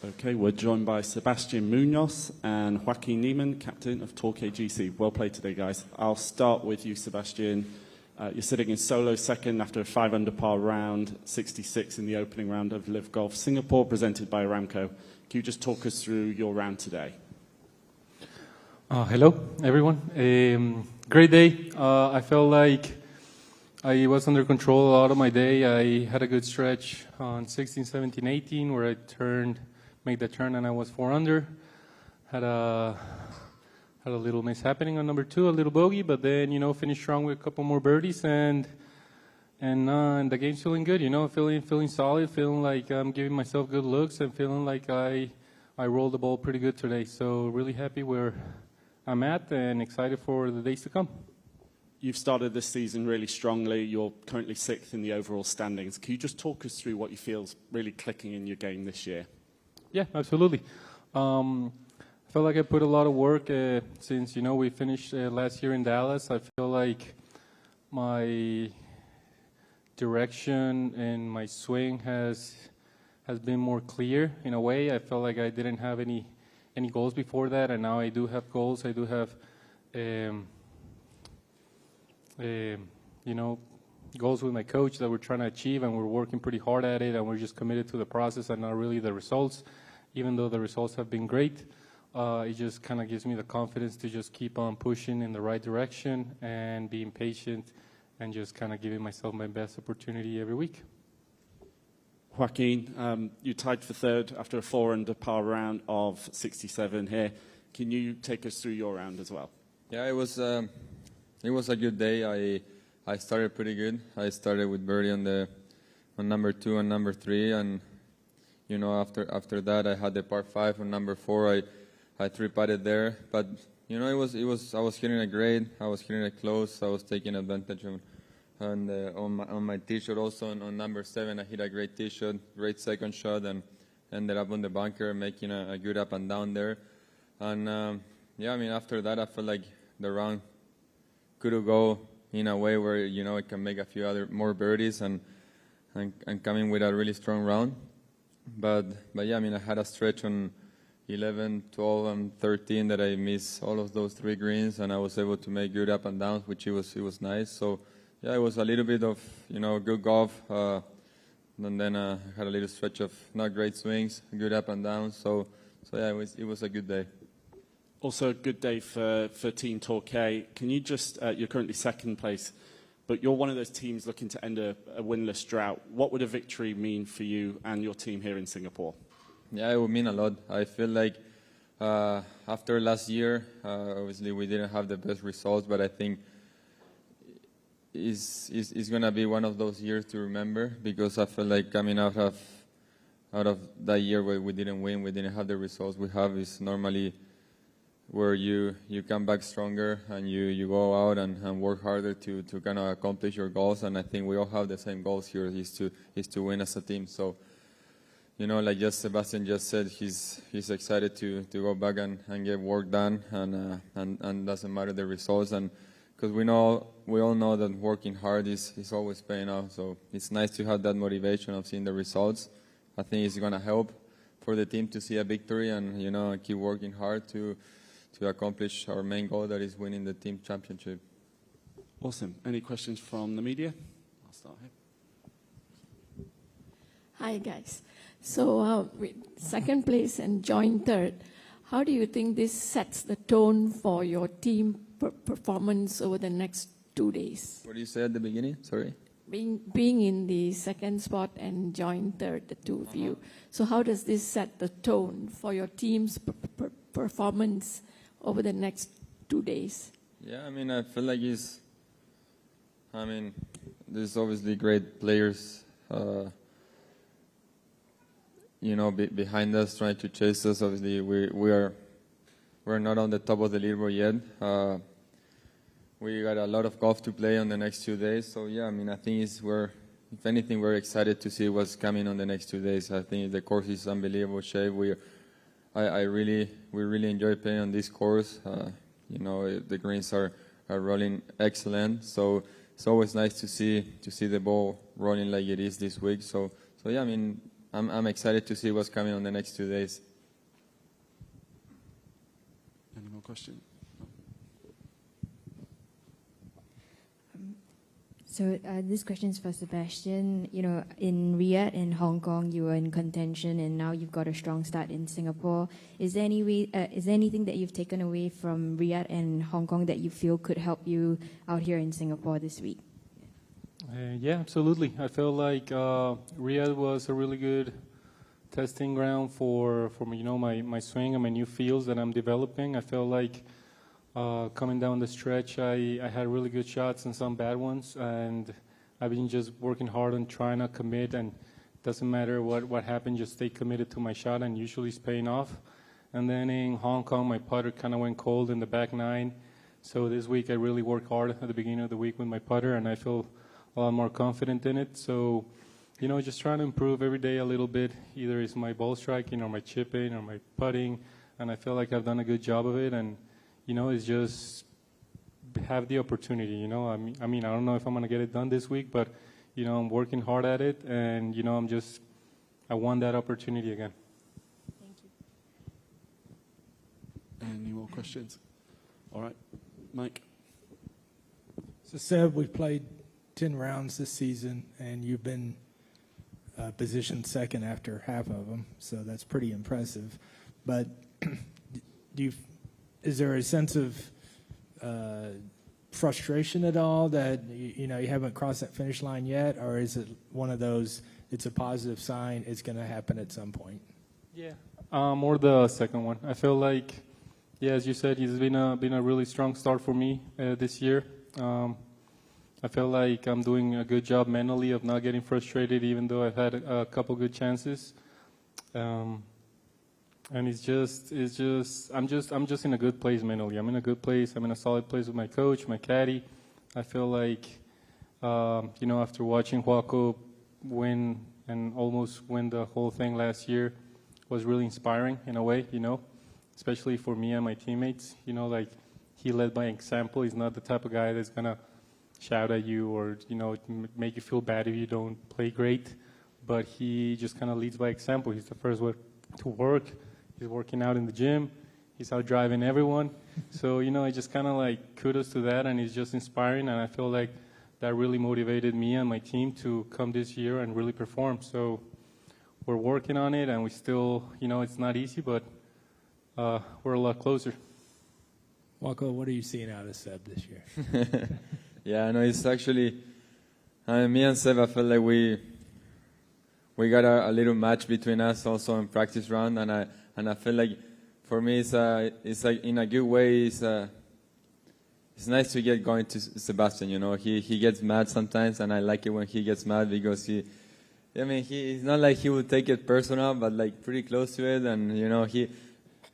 Okay, we're joined by Sebastian Muñoz and Joaquin Niemann, captain of Torquay GC. Well played today, guys. I'll start with you, Sebastian. You're sitting in solo second after a 5-under par round, 66 in the opening round of LIV Golf Singapore, presented by Aramco. Can you just talk us through your round today? Hello, everyone. Great day. I felt like I was under control a lot of my day. I had a good stretch on 16, 17, 18, where I made the turn, and I was 4 under. Had a little miss happening on number 2, a little bogey, but then finished strong with a couple more birdies, and the game's feeling good. Feeling solid, feeling like I'm giving myself good looks, and feeling like I rolled the ball pretty good today. So really happy where I'm at, and excited for the days to come. You've started this season really strongly. You're currently 6th in the overall standings. Can you just talk us through what you feel is really clicking in your game this year? Yeah, absolutely. I felt like I put a lot of work since, we finished last year in Dallas. I feel like my direction and my swing has been more clear in a way. I felt like I didn't have any goals before that, and now I do have goals. I do have goals with my coach that we're trying to achieve, and we're working pretty hard at it, and we're just committed to the process and not really the results. Even though the results have been great, it just kind of gives me the confidence to just keep on pushing in the right direction and being patient and just kind of giving myself my best opportunity every week. Joaquin, you tied for 3rd after a 4-under par round of 67 here. Can you take us through your round as well? Yeah, it was a good day. I started pretty good. I started with birdie on number 2 and number 3, and after that I had the par 5 on number 4. I 3-putted there, but I was hitting it great. I was hitting it close. I was taking advantage on my tee shot also. On number 7, I hit a great tee shot, great second shot, and ended up on the bunker, making a good up and down there. And after that I felt like the round could go in a way where I can make a few more birdies and come in with a really strong round. But yeah, I had a stretch on 11, 12, and 13 that I missed all of those 3 greens, and I was able to make good up and downs, which it was nice. So yeah, it was a little bit of good golf, and then I had a little stretch of not great swings, good up and downs. So yeah, it was a good day. Also a good day for Team Torquay. Can you just, you're currently 2nd place, but you're one of those teams looking to end a winless drought. What would a victory mean for you and your team here in Singapore? Yeah, it would mean a lot. I feel like after last year, obviously we didn't have the best results, but I think it's going to be one of those years to remember, because I feel like coming out of that year where we didn't win, we didn't have the results we have, is normally where you come back stronger and you go out and work harder to kind of accomplish your goals. And I think we all have the same goals here, is to win as a team. So, like just Sebastian just said, he's excited to go back and get work done, and doesn't matter the results. And because we all know that working hard is always paying off. So it's nice to have that motivation of seeing the results. I think it's going to help for the team to see a victory and keep working hard to accomplish our main goal, that is winning the team championship. Awesome. Any questions from the media? I'll start here. Hi, guys. So with 2nd place and joint 3rd, how do you think this sets the tone for your team performance over the next 2 days? What did you say at the beginning? Sorry. Being in the 2nd spot and joint 3rd, the 2 of you. So how does this set the tone for your team's performance over the next 2 days? Yeah, I feel like there's obviously great players, behind us trying to chase us. Obviously, we're not on the top of the leaderboard yet. We got a lot of golf to play on the next 2 days. So yeah, I think if anything, we're excited to see what's coming on the next 2 days. I think the course is unbelievable shape. We really enjoy playing on this course. The greens are rolling excellent. So it's always nice to see the ball rolling like it is this week. So yeah, I'm excited to see what's coming on the next 2 days. Any more questions? So this question is for Sebastian. You know, in Riyadh and Hong Kong, you were in contention, and now you've got a strong start in Singapore. Is there anything that you've taken away from Riyadh and Hong Kong that you feel could help you out here in Singapore this week? Yeah, absolutely. I feel like Riyadh was a really good testing ground for my swing and my new feels that I'm developing. I feel like coming down the stretch, I had really good shots and some bad ones, and I've been just working hard on trying to commit, and it doesn't matter what happened, just stay committed to my shot, and usually it's paying off. And then in Hong Kong, my putter kind of went cold in the back nine, so this week I really worked hard at the beginning of the week with my putter, and I feel a lot more confident in it. So, just trying to improve every day a little bit. Either it's my ball striking or my chipping or my putting, and I feel like I've done a good job of it. And it's just have the opportunity. I mean, I don't know if I'm gonna get it done this week, but I'm working hard at it, and I want that opportunity again. Thank you. Any more questions? All right, Mike. So Seb, we've played 10 rounds this season, and you've been positioned second after half of them, so that's pretty impressive. But is there a sense of frustration at all that you haven't crossed that finish line yet, or is it one of those, it's a positive sign, it's going to happen at some point? Yeah, more the second one. I feel like, yeah, as you said, it's been a really strong start for me this year. I feel like I'm doing a good job mentally of not getting frustrated, even though I've had a couple good chances. And I'm just in a good place mentally. I'm in a good place. I'm in a solid place with my coach, my caddy. I feel like, after watching Joaco win and almost win the whole thing last year, was really inspiring in a way, especially for me and my teammates. Like, he led by example. He's not the type of guy that's gonna shout at you or make you feel bad if you don't play great, but he just kind of leads by example. He's the first one to work. He's working out in the gym. He's out driving everyone. So I just kind of like kudos to that, and it's just inspiring, and I feel like that really motivated me and my team to come this year and really perform. So we're working on it, and we still it's not easy, but we're a lot closer. Joaco, what are you seeing out of Seb this year? Yeah, no, it's actually, me and Seb, I felt like we got a little match between us also in practice round, and I feel like for me it's like in a good way, it's nice to get going to Sebastian. He gets mad sometimes, and I like it when he gets mad because he's not like he would take it personal, but like pretty close to it, and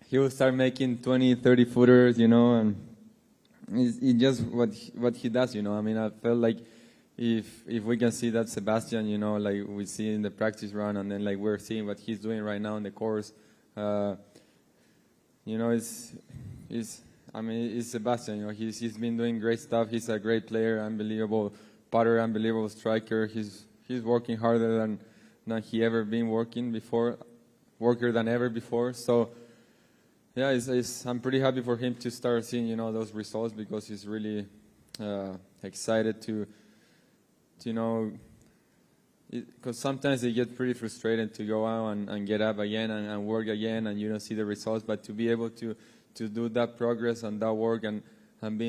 he will start making 20, 30 footers, and it's just what he does, I mean, I felt like if we can see that Sebastian, like we see in the practice run, and then like we're seeing what he's doing right now in the course, it's Sebastian. He's been doing great stuff. He's a great player, unbelievable putter, unbelievable striker. He's working harder than he ever been working before, worker than ever before. So. Yeah, I'm pretty happy for him to start seeing, those results, because he's really excited to because sometimes it gets pretty frustrating to go out and get up again and work again, and you don't see the results. But to be able to do that progress and that work and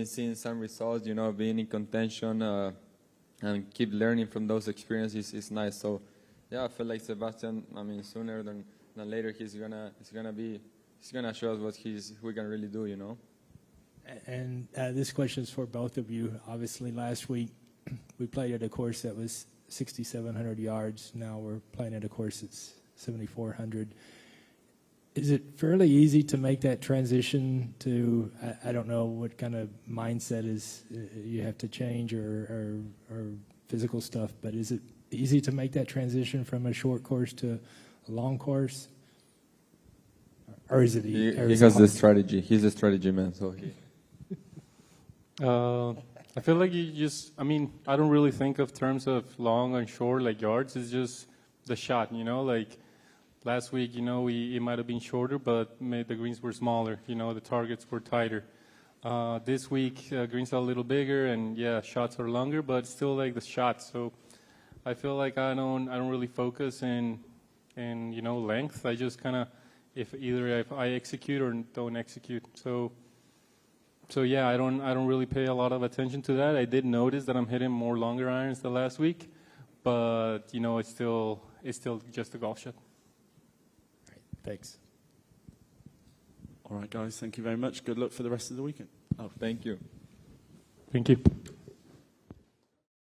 seeing some results, being in contention and keep learning from those experiences is nice. So, yeah, I feel like Sebastian, sooner than later, he's gonna show us what we can really do, And this question is for both of you. Obviously, last week we played at a course that was 6,700 yards. Now we're playing at a course that's 7,400. Is it fairly easy to make that transition to, I don't know what kind of mindset is you have to change or physical stuff, but is it easy to make that transition from a short course to a long course? Or is it? He has the strategy. He's a strategy man. So I feel like I don't really think of terms of long and short like yards. It's just the shot. You know, like last week, you know, it might have been shorter, but the greens were smaller. You know, the targets were tighter. This week, greens are a little bigger, and yeah, shots are longer, but still like the shots. So I feel like I don't really focus in you know, length. I just kind of if I execute or don't execute. So yeah, I don't really pay a lot of attention to that. I did notice that I'm hitting more longer irons than last week, but you know, it's still just a golf shot. All right, thanks. All right, guys, thank you very much. Good luck for the rest of the weekend. Oh, thank you. Thank you.